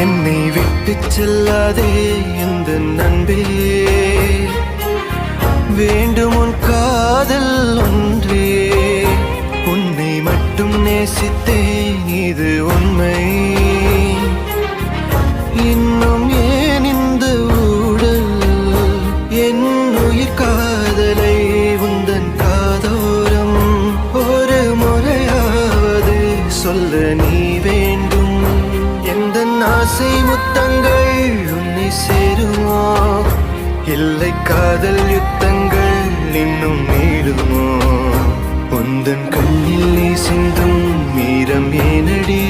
என்னை விட்டு செல்லாதே எந்த நண்பே, வேண்டும் உன் காதல் ஒன்றே. உன்னை மட்டும் நேசித்தேன், இது உண்மை. இன்னும் ஏன் இந்த ஊடல்? என் உயிர் காதலை உந்தன் காதோரம் ஒரு முறையாவது சொல்ல நீ வேண்டும். எந்த ஆசை முத்தங்கள் உன்னை சேருமோ, இல்லை காதல் யுத்தங்கள் இன்னும் நீளுமோ? உந்தன் கண்ணில் நீ சிந்தும் மீரம் ஏனடி?